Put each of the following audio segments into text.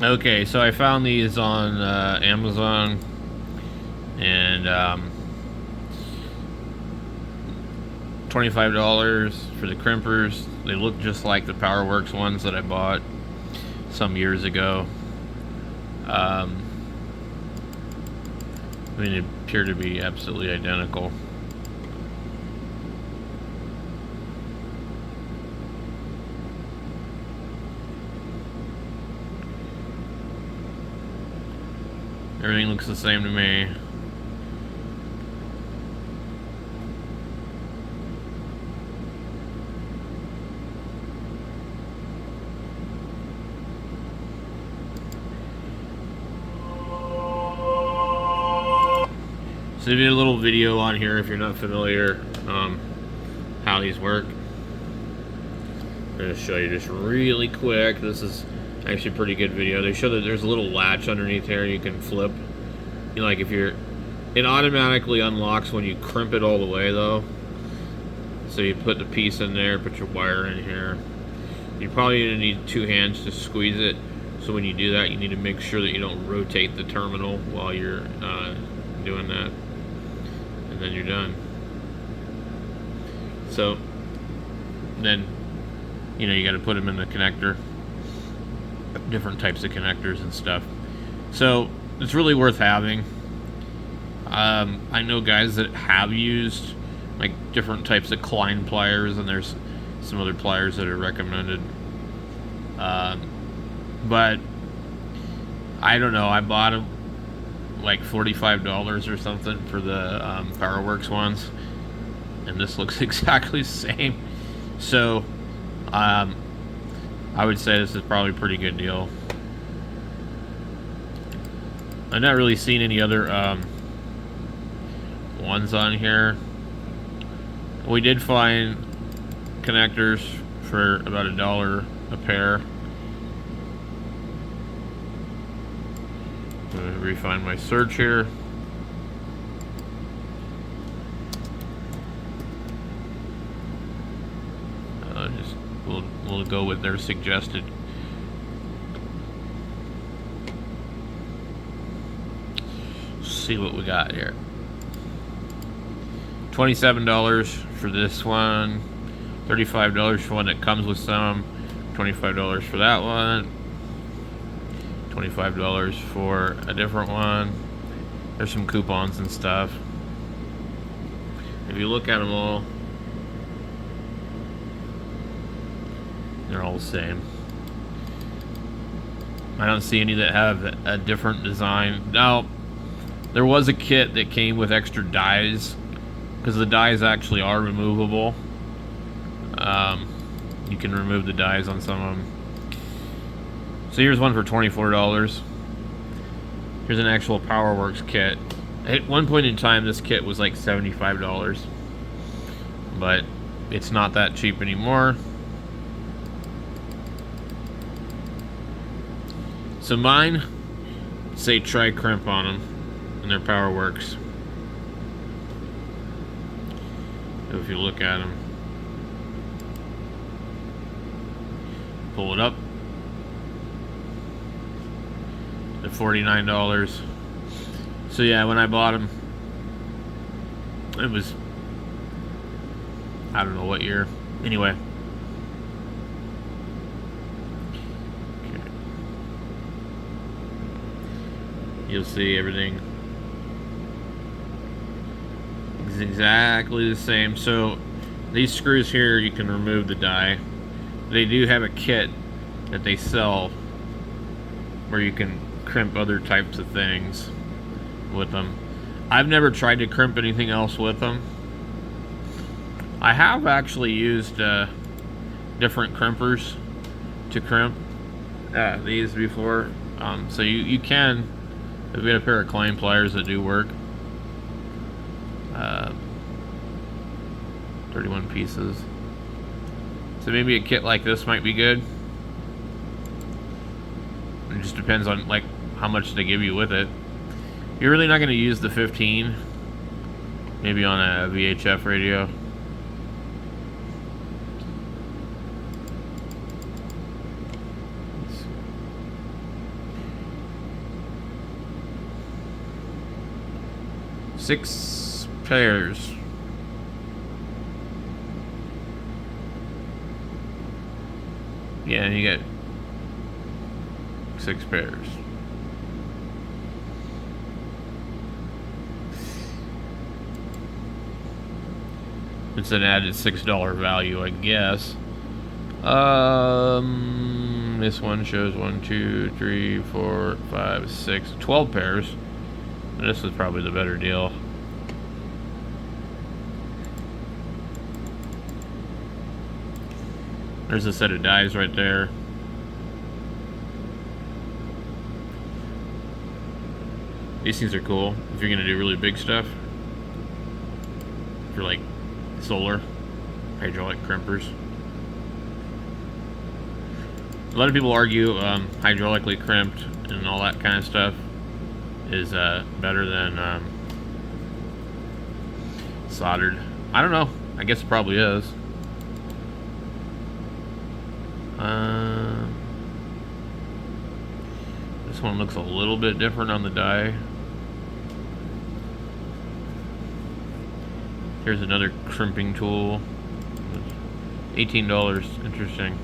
Okay, so I found these on Amazon, and $25 for the crimpers. They look just like the powerwerx ones that I bought some years ago. I mean, they appear to be absolutely identical. Everything looks the same to me. So I did a little video on here if you're not familiar how these work. I'm going to show you just really quick. This is actually a pretty good video. They show that there's a little latch underneath here you can flip. You know, like if you're, it automatically unlocks when you crimp it all the way though. So you put the piece in there, put your wire in here. You're probably going to need 2 hands to squeeze it. So when you do that, you need to make sure that you don't rotate the terminal while you're doing that. And then you're done. So then, you know, you got to put them in the connector. Different types of connectors and stuff. So it's really worth having. I know guys that have used like different types of Klein pliers, and there's some other pliers that are recommended. But I don't know. I bought them like $45 or something for the powerwerx ones, and this looks exactly the same. So I would say this is probably a pretty good deal. I've not really seen any other ones on here. We did find connectors for about $1 a pair. I'm gonna refine my search here. We'll go with their suggested. See what we got here. $27 for this one, $35 for one that comes with some, $25 for that one, $25 for a different one. There's some coupons and stuff. If you look at them all, they're all the same. I don't see any that have a different design. Now, there was a kit that came with extra dies, because the dies actually are removable. You can remove the dies on some of them. So here's one for $24. Here's an actual powerwerx kit. At one point in time, this kit was like $75, but it's not that cheap anymore. So mine say tricrimp on them, and they're powerwerx. If you look at them, pull it up, at $49. So yeah, when I bought them, it was, I don't know what year. Anyway. You'll see everything is exactly the same. So these screws here, you can remove the die. They do have a kit that they sell where you can crimp other types of things with them. I've never tried to crimp anything else with them. I have actually used different crimpers to crimp these before. So you can. I've got a pair of Klein pliers that do work. 31 pieces. So maybe a kit like this might be good. It just depends on like how much they give you with it. You're really not going to use the 15. Maybe on a VHF radio. 6 pairs. Yeah, you get 6 pairs. It's an added $6 value, I guess. This one shows 1, 2, 3, 4, 5, 6, 12 pairs. This is probably the better deal. There's a set of dies right there. These things are cool if you're gonna do really big stuff. For like solar, hydraulic crimpers. A lot of people argue hydraulically crimped and all that kind of stuff is better than soldered. I don't know. I guess it probably is. This one looks a little bit different on the die. Here's another crimping tool. $18. Interesting.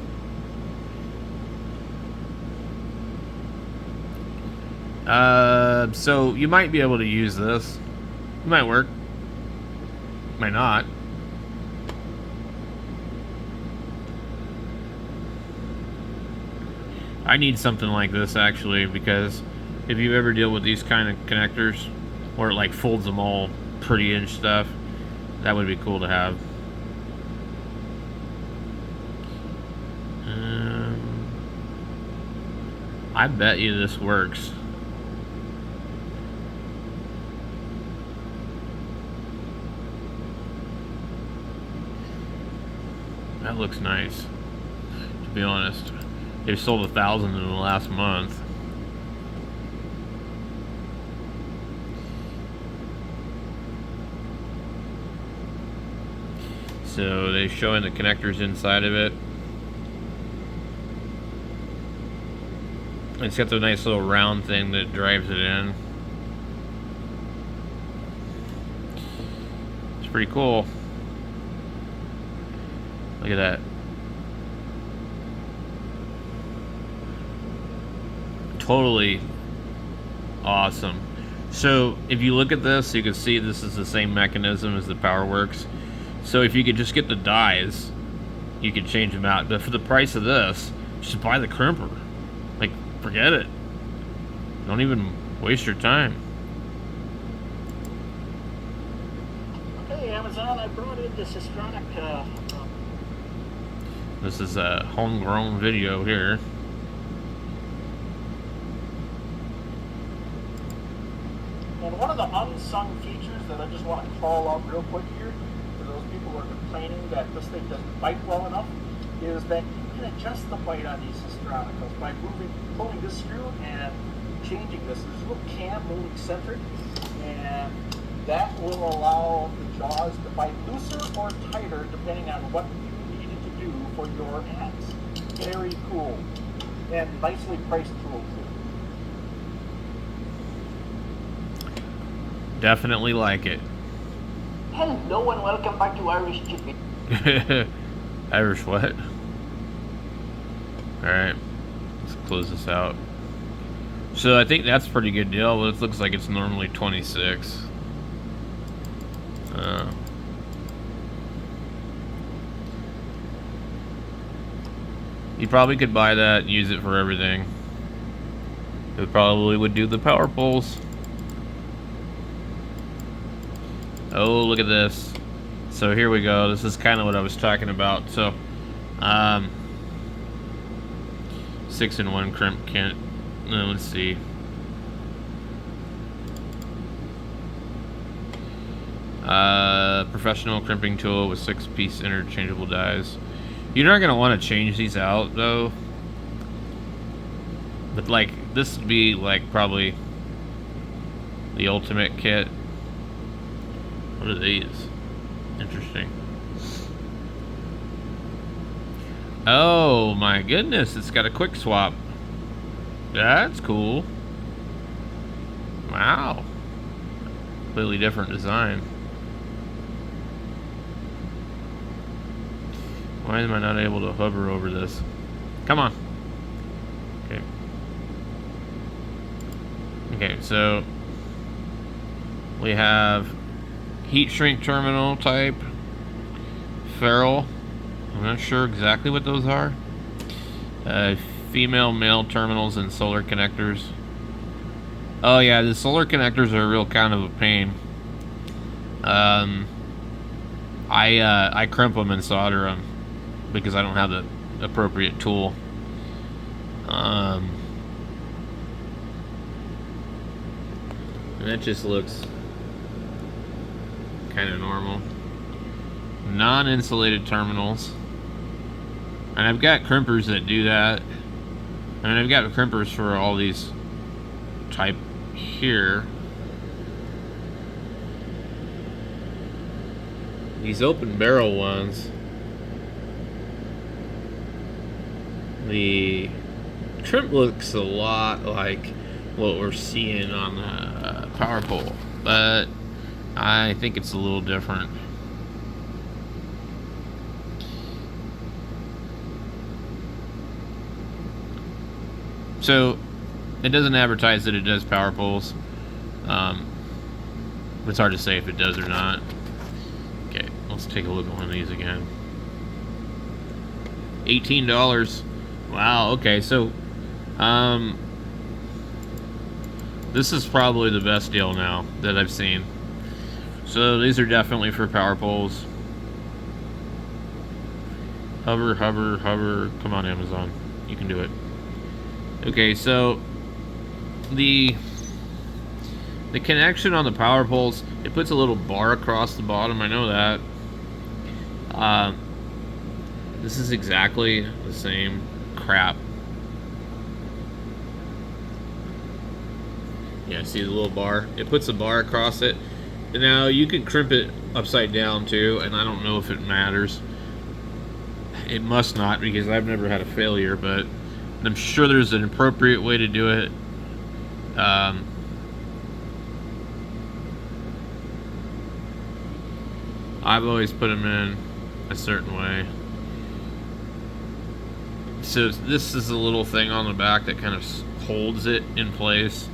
So you might be able to use this. It might work. Might not. I need something like this actually, because if you ever deal with these kind of connectors where it like folds them all pretty inch stuff, that would be cool to have. I bet you this works. That looks nice, to be honest. They've sold 1,000 in the last month. So they're showing the connectors inside of it. It's got the nice little round thing that drives it in. It's pretty cool. Look at that. Totally awesome. So if you look at this, you can see this is the same mechanism as the powerwerx. So if you could just get the dies, you could change them out. But for the price of this, just buy the crimper. Like, forget it. Don't even waste your time. Okay, Amazon, I brought in this Sistronic. This is a homegrown video here. And one of the unsung features that I just want to call out real quick here, for those people who are complaining that this thing doesn't bite well enough, is that you can adjust the bite on these Sistronicas by pulling this screw and changing this. There's a little cam moving centric, and that will allow the jaws to bite looser or tighter depending on what you need it to do for your hands. Very cool. And nicely priced tool too. Definitely like it. Hello and welcome back to Irish GP. Irish what? Alright, let's close this out. So I think that's a pretty good deal, but it looks like it's normally 26. You probably could buy that and use it for everything. It probably would do the power poles. Oh, look at this. So here we go. This is kind of what I was talking about. So, 6-in-1 crimp kit. Let's see. Professional crimping tool with 6-piece interchangeable dies. You're not gonna want to change these out though. But like, this would be like probably the ultimate kit. What are these? Interesting. Oh my goodness, it's got a quick swap. That's cool. Wow. Completely different design. Why am I not able to hover over this? Come on. Okay. Okay, so we have heat shrink terminal type, ferrule. I'm not sure exactly what those are. Female, male terminals and solar connectors. Oh yeah, the solar connectors are real kind of a pain. I crimp them and solder them because I don't have the appropriate tool. And that just looks kind of normal. Non-insulated terminals. And I've got crimpers that do that. And I've got crimpers for all these type here. These open barrel ones, the crimp looks a lot like what we're seeing on the power pole, but I think it's a little different. So it doesn't advertise that it does power poles. It's hard to say if it does or not. Okay, let's take a look at one of these again. $18. Wow, okay, so this is probably the best deal now that I've seen. So these are definitely for power poles. Hover, hover, hover. Come on, Amazon. You can do it. Okay, so the connection on the power poles, it puts a little bar across the bottom. I know that. This is exactly the same crap. Yeah, see the little bar? It puts a bar across it. And now you can crimp it upside down too, and I don't know if it matters. It must not, because I've never had a failure, but I'm sure there's an appropriate way to do it. I've always put them in a certain way. So this is a little thing on the back that kind of holds it in place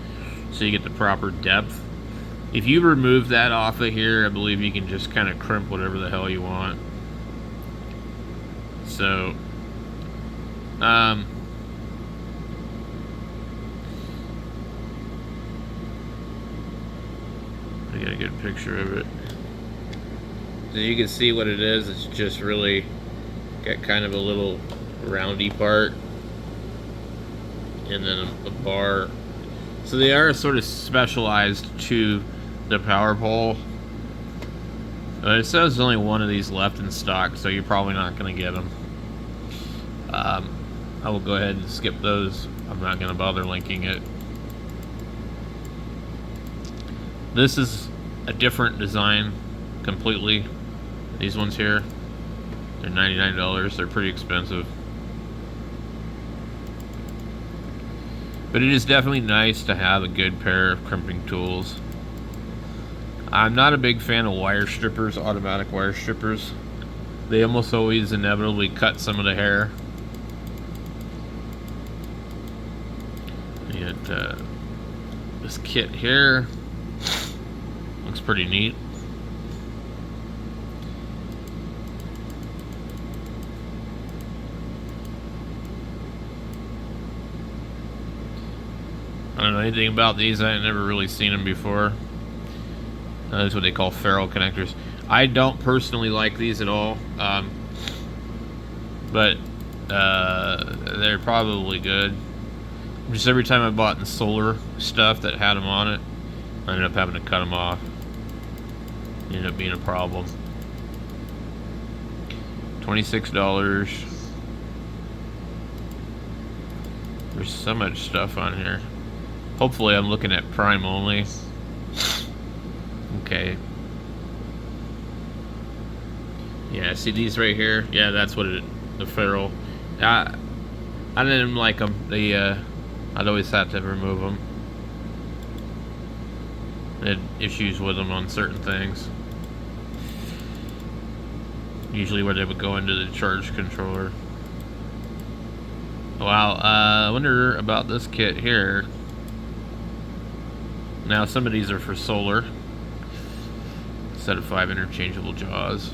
so you get the proper depth. If you remove that off of here, I believe you can just kind of crimp whatever the hell you want. So I got a good picture of it. So you can see what it is. It's just really got kind of a little roundy part and then a bar. So they are sort of specialized to the power pole. But it says there's only one of these left in stock, so you're probably not going to get them. I will go ahead and skip those. I'm not going to bother linking it. This is a different design completely. These ones here, they're $99. They're pretty expensive. But it is definitely nice to have a good pair of crimping tools. I'm not a big fan of wire strippers, automatic wire strippers. They almost always inevitably cut some of the hair. And this kit here looks pretty neat. I don't know anything about these. I've never really seen them before. That's what they call ferrule connectors. I don't personally like these at all, but they're probably good. Just every time I bought the solar stuff that had them on it, I ended up having to cut them off. It ended up being a problem. $26. There's so much stuff on here. Hopefully I'm looking at Prime only. Okay. Yeah, see these right here? Yeah, that's what the ferrule. I didn't like them. I'd always have to remove them. I had issues with them on certain things. Usually where they would go into the charge controller. Wow, I wonder about this kit here. Now some of these are for solar. Set of 5 interchangeable jaws.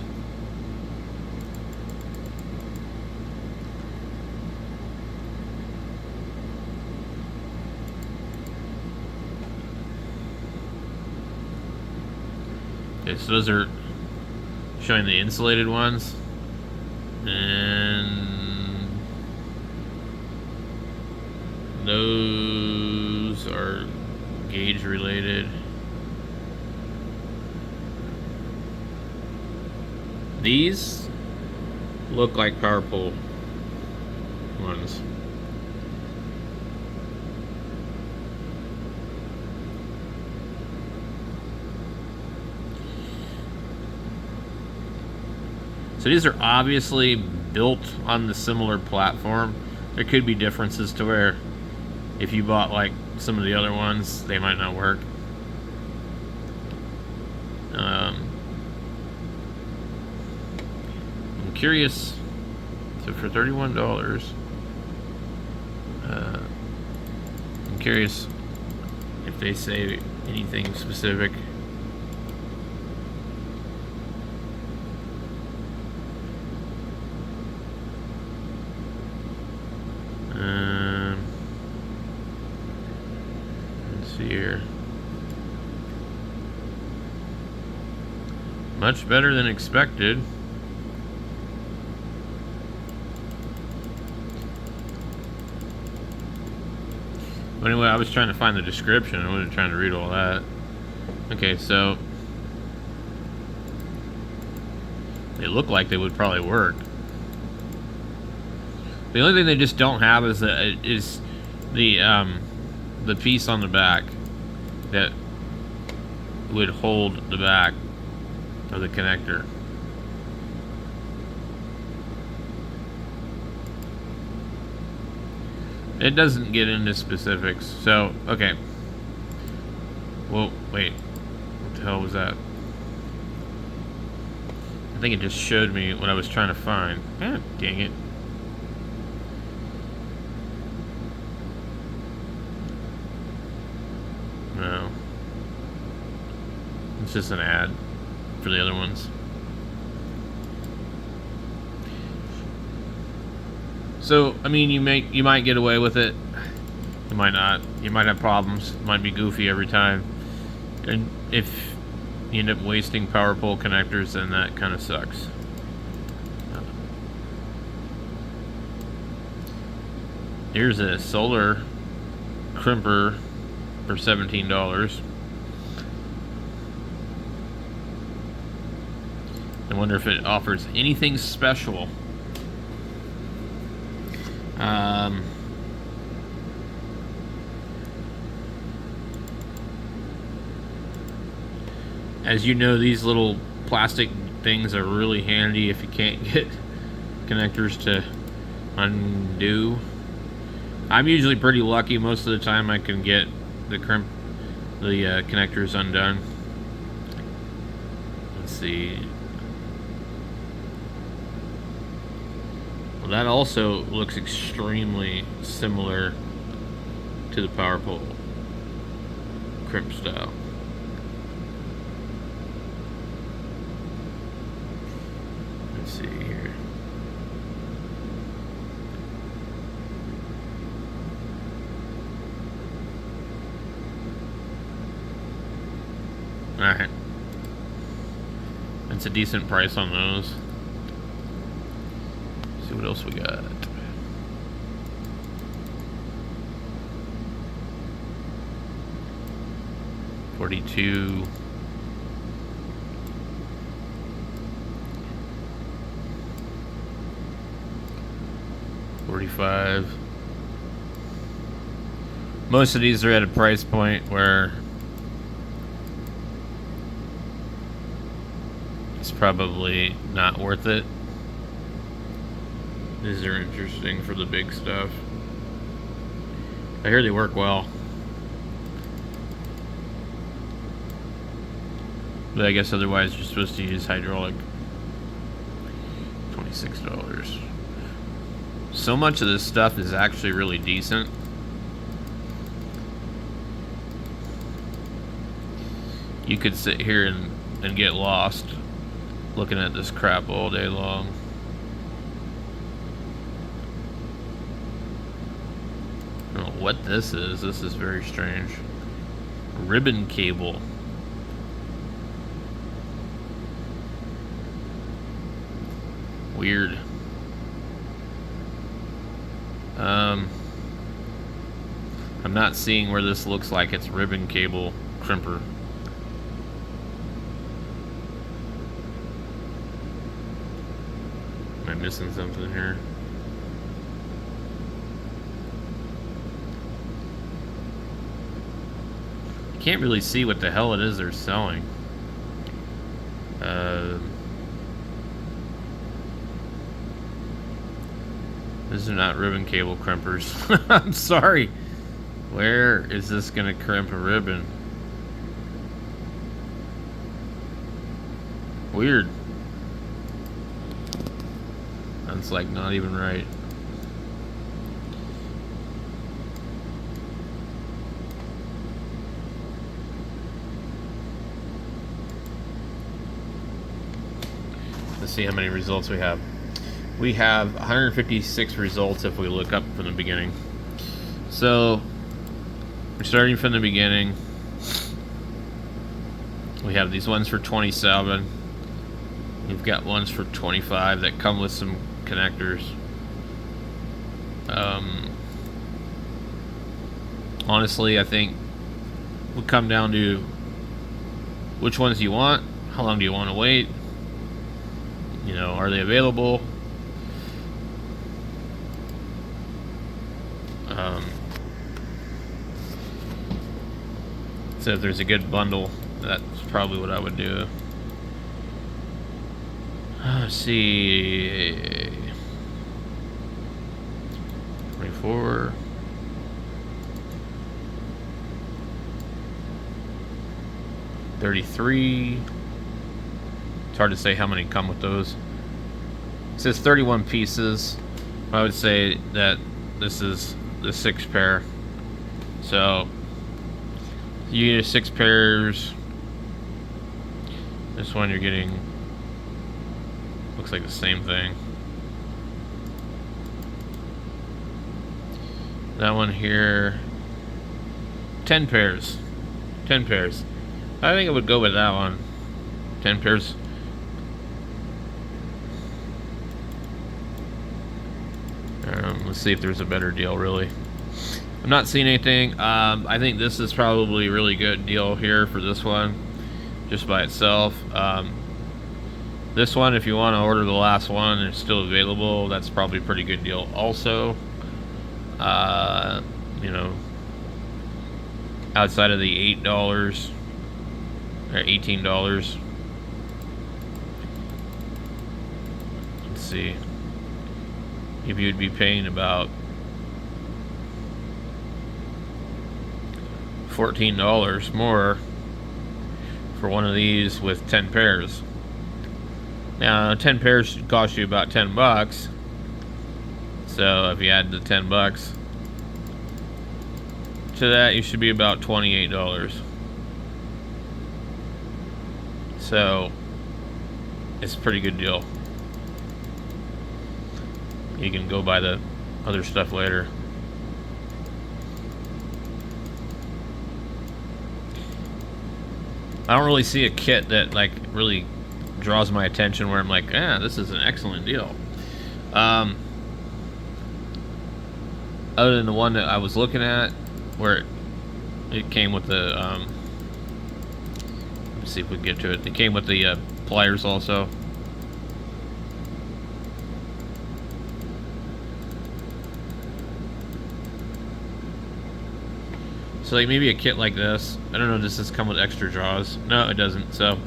Okay, so those are showing the insulated ones. And those are gauge related. These look like power pole ones. So these are obviously built on the similar platform. There could be differences to where if you bought like some of the other ones, they might not work. I'm curious. So for $31, I'm curious if they say anything specific. Let's see here. Much better than expected. But anyway, I was trying to find the description. I wasn't trying to read all that. Okay, so they look like they would probably work. The only thing they just don't have is the piece on the back that would hold the back of the connector. It doesn't get into specifics, so okay. Well, wait, what the hell was that? I think it just showed me what I was trying to find. God dang it. No. It's just an ad for the other ones. So, I mean, you might get away with it. You might not. You might have problems. It might be goofy every time. And if you end up wasting power pole connectors, then that kind of sucks. Here's a solar crimper for $17. I wonder if it offers anything special. As you know, these little plastic things are really handy if you can't get connectors to undo. I'm usually pretty lucky. Most of the time I can get the connectors undone. Let's see. Well, that also looks extremely similar to the power pole crimp style. Let's see here. Alright. That's a decent price on those. Let's see what else we got. $42. $45. Most of these are at a price point where it's probably not worth it. These are interesting for the big stuff. I hear they work well. But I guess otherwise you're supposed to use hydraulic. $26. So much of this stuff is actually really decent. You could sit here and get lost looking at this crap all day long. I don't know what this is. This is very strange. Ribbon cable. Weird. I'm not seeing where this looks like it's ribbon cable crimper. Am I missing something here? Can't really see what the hell it is they're selling. These are not ribbon cable crimpers. I'm sorry. Where is this gonna crimp a ribbon? Weird. That's like not even right. Let's see how many results we have. We have 156 results if we look up from the beginning. So we're starting from the beginning. We have these ones for 27. We've got ones for 25 that come with some connectors. Honestly, I think we'll come down to which ones do you want, how long do you want to wait, you know, are they available? So if there's a good bundle, that's probably what I would do. Let's see. 24. $33. It's hard to say how many come with those. It says 31 pieces. I would say that this is the 6 pair. So you get 6 pairs. This one you're getting, looks like the same thing. That one here, 10 pairs. 10 pairs. I think I would go with that one. 10 pairs. Let's see if there's a better deal, really. I'm not seeing anything. I think this is probably a really good deal here for this one, just by itself. This one, if you want to order the last one and it's still available, that's probably a pretty good deal also. You know, outside of the $8 or $18. Let's see. If you'd be paying about $14 more for one of these with 10 pairs. Now 10 pairs should cost you about $10. So if you add the $10 to that, you should be about $28. So it's a pretty good deal. You can go buy the other stuff later. I don't really see a kit that like really draws my attention where I'm like, this is an excellent deal. Other than the one that I was looking at, where it came with the let's see if we can get to it. It came with the pliers also. So like maybe a kit like this. I don't know, does this come with extra jaws? No, it doesn't. So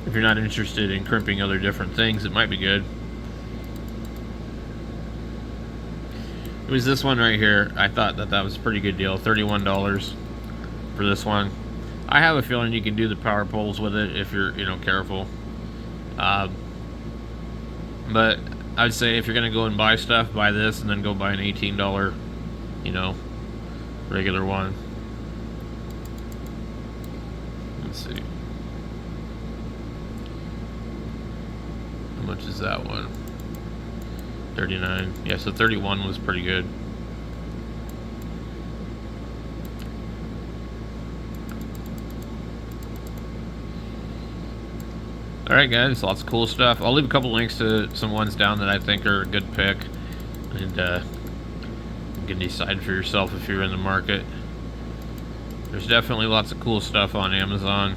if you're not interested in crimping other different things, it might be good. It was this one right here. I thought that was a pretty good deal. $31 for this one. I have a feeling you can do the power poles with it if you're, careful. But I'd say if you're gonna go and buy stuff, buy this and then go buy an $18, regular one. Let's see. How much is that one? 39. Yeah, so 31 was pretty good. Alright guys, lots of cool stuff. I'll leave a couple links to some ones down that I think are a good pick. And you can decide for yourself if you're in the market. There's definitely lots of cool stuff on Amazon.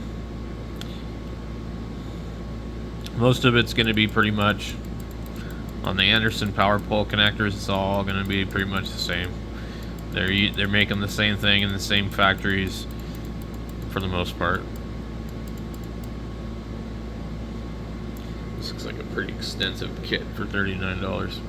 Most of it's going to be pretty much on the Anderson power pole connectors. It's all going to be pretty much the same. They're making the same thing in the same factories for the most part. This looks like a pretty extensive kit for $39.